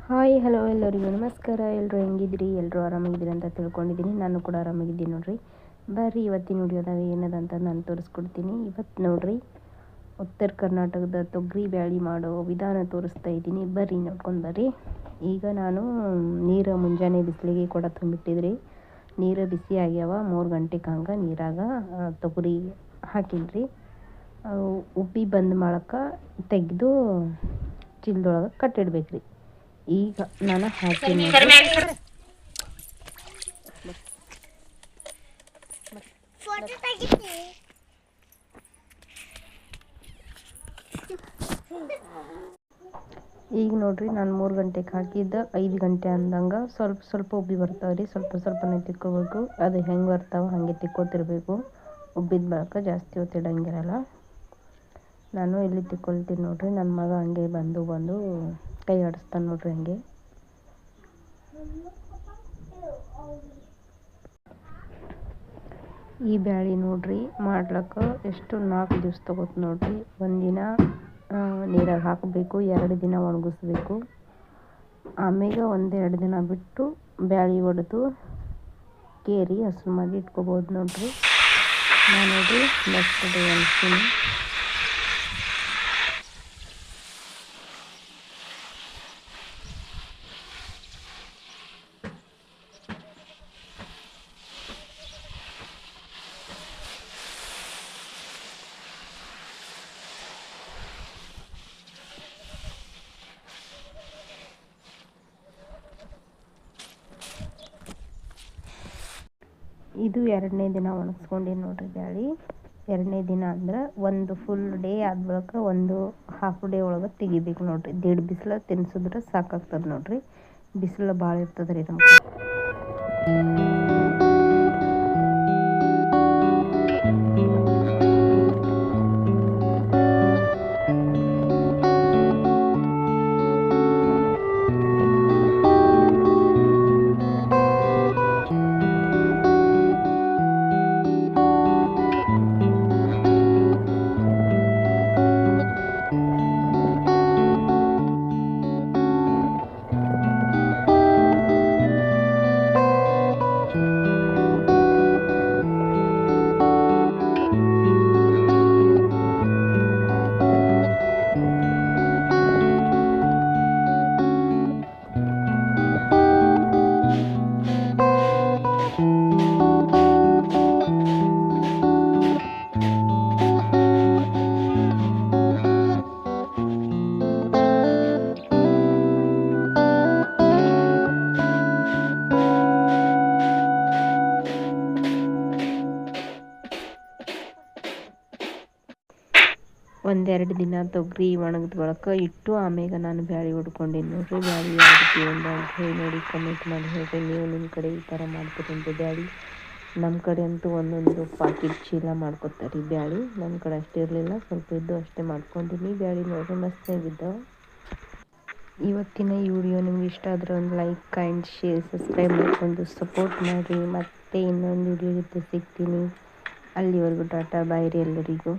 Hi hello ಎಲ್ಲರಿಗೂ ನಮಸ್ಕಾರ. ಎಲ್ಲರೂ ಹೆಂಗಿದ್ರಿ? ಎಲ್ಲರೂ ಆರಾಮಾಗಿದ್ದೀರಿ ಅಂತ ತಿಳ್ಕೊಂಡಿದ್ದೀನಿ. ನಾನು ಕೂಡ ಆರಾಮಾಗಿದ್ದೀನಿ ನೋಡ್ರಿ. ಬರ್ರಿ ಇವತ್ತಿನ ವಿಡಿಯೋದಾಗ ಏನದಂತ ನಾನು ತೋರಿಸ್ಕೊಡ್ತೀನಿ. ಇವತ್ತು ನೋಡ್ರಿ ಉತ್ತರ ಕರ್ನಾಟಕದ ತೊಗರಿ ಬ್ಯಾಳಿ ಮಾಡೋ ವಿಧಾನ ತೋರಿಸ್ತಾ ಇದ್ದೀನಿ. ಬರ್ರಿ ನೋಡ್ಕೊಂಡು ಬರ್ರಿ. ಈಗ ನಾನು ನೀರು ಮುಂಜಾನೆ ಬಿಸಿಲಿಗೆ ಕೂಡ ತುಂಬಿಟ್ಟಿದ್ರಿ. ನೀರು ಬಿಸಿ ಆಗ್ಯಾವ. 3 ಗಂಟೆಗೆ ಹಂಗೆ ನೀರಾಗ ತೊಗರಿ ಹಾಕಿನ್ರಿ. ಉಪ್ಪಿ ಬಂದ್ ಮಾಡಕ್ಕೆ ತೆಗೆದು ಚೀಲದೊಳಗೆ ಕಟ್ಟಿಡ್ಬೇಕ್ರಿ. ಈಗ ನಾನು ಹಾಕಿ ಈಗ ನೋಡ್ರಿ ನಾನು 3 ಗಂಟೆಗೆ ಹಾಕಿದ್ದ 5 ಗಂಟೆ ಅಂದಂಗೆ ಸ್ವಲ್ಪ ಉಬ್ಬಿ ಬರ್ತಾವ್ರಿ. ಸ್ವಲ್ಪನೇ ತಿಕ್ಕೋಬೇಕು. ಅದು ಹೆಂಗೆ ಬರ್ತಾವೆ ಹಾಗೆ ತಿಕ್ಕೋತಿರ್ಬೇಕು. ಉಬ್ಬಿದ ಬಳಕ ಜಾಸ್ತಿ ಹೊತ್ತಿಡಂಗಿರಲ್ಲ. ನಾನು ಇಲ್ಲಿ ತಿಕ್ಕೊಳ್ತೀನಿ ನೋಡ್ರಿ. ನನ್ನ ಮಗ ಹಂಗೆ ಬಂದು ಕೈ ಆಡಿಸ್ತಾನೆ ನೋಡ್ರಿ. ಹಂಗೆ ಈ ಬ್ಯಾಳಿ ನೋಡ್ರಿ ಮಾಡ್ಲಿಕ್ಕೆ ಎಷ್ಟು 4 ದಿವಸ ತಗೋತು ನೋಡ್ರಿ. ಒಂದಿನ ನೀರಾಗ ಹಾಕಬೇಕು, 2 ದಿನ ಒಣಗಿಸ್ಬೇಕು, ಆಮೇಲೆ 1-2 ದಿನ ಬಿಟ್ಟು ಬ್ಯಾಳಿ ಒಡೆದು ಕೇರಿ ಹಸು ಮಾಡಿ ಇಟ್ಕೋಬೋದು ನೋಡ್ರಿ. ನಾನು ನೋಡ್ರಿ ನೆಕ್ಸ್ಟ್ ಡೇ ಅನಿಸ್ತೀನಿ. ಇದು 2ನೇ ದಿನ ಒಣಗಿಸ್ಕೊಂಡೀನಿ ನೋಡ್ರಿ ಬ್ಯಾಳಿ. 2ನೇ ದಿನ ಅಂದ್ರೆ ಒಂದು ಫುಲ್ ಡೇ ಆದ ಬಳಿಕ ಒಂದು ಹಾಫ್ ಡೇ ಒಳಗೆ ತೆಗಿಬೇಕು ನೋಡ್ರಿ. 1.5 ಬಿಸಿಲು ತಿನ್ಸಿದ್ರೆ ಸಾಕಾಗ್ತದೆ ನೋಡ್ರಿ. ಬಿಸಿಲು ಭಾಳ ಇರ್ತದೆ ರೀ ನಮ್ಗೆ. ಒಂದೆರಡು ದಿನ ತೊಗರಿ ಒಣಗಿದ ಬಳಿಕ ಇಟ್ಟು ಆಮೇಲೆ ನಾನು ಬ್ಯಾಳಿ ಹೊಡ್ಕೊಂಡಿನಿ ನೋಡ್ರಿ. ಬ್ಯಾಳಿ ಯಾವ್ದಕ್ಕೆ ಅಂತ ಹೇಳಿ ನೋಡಿ ಕಮೆಂಟ್ ಮಾಡಿ ಹೇಳ್ರಿ. ನೀವು ನಿಮ್ಮ ಕಡೆ ಈ ಥರ ಮಾಡ್ತೀರಂತೆ ಬ್ಯಾಳಿ. ನಮ್ಮ ಕಡೆ ಅಂತೂ ಒಂದೊಂದು ಪಾಕಿಟ್ ಚೀಲ ಮಾಡ್ಕೊತಾರೆ ಬ್ಯಾಳಿ. ನಮ್ಮ ಕಡೆ ಅಷ್ಟೇ ಇರಲಿಲ್ಲ, ಸ್ವಲ್ಪ ಇದ್ದು ಅಷ್ಟೇ ಮಾಡ್ಕೊಂಡಿನಿ. ಬ್ಯಾಳಿ ನೋಡ್ರಿ ಮಸ್ತಾಗಿದ್ದಾವೆ. ಇವತ್ತಿನ ಈ ವಿಡಿಯೋ ನಿಮ್ಗೆ ಇಷ್ಟ ಆದರೆ ಒಂದು ಲೈಕ್, ಕಮೆಂಟ್, ಶೇರ್, ಸಬ್ಸ್ಕ್ರೈಬ್ ಮಾಡ್ಕೊಂಡು ಸಪೋರ್ಟ್ ಮಾಡಿರಿ. ಮತ್ತೆ ಇನ್ನೊಂದು ವಿಡಿಯೋ ಜೊತೆ ಸಿಗ್ತೀನಿ. ಅಲ್ಲಿವರೆಗೂ ಟಾಟಾ, ಬಾಯ್ ರೀ ಎಲ್ಲರಿಗೂ.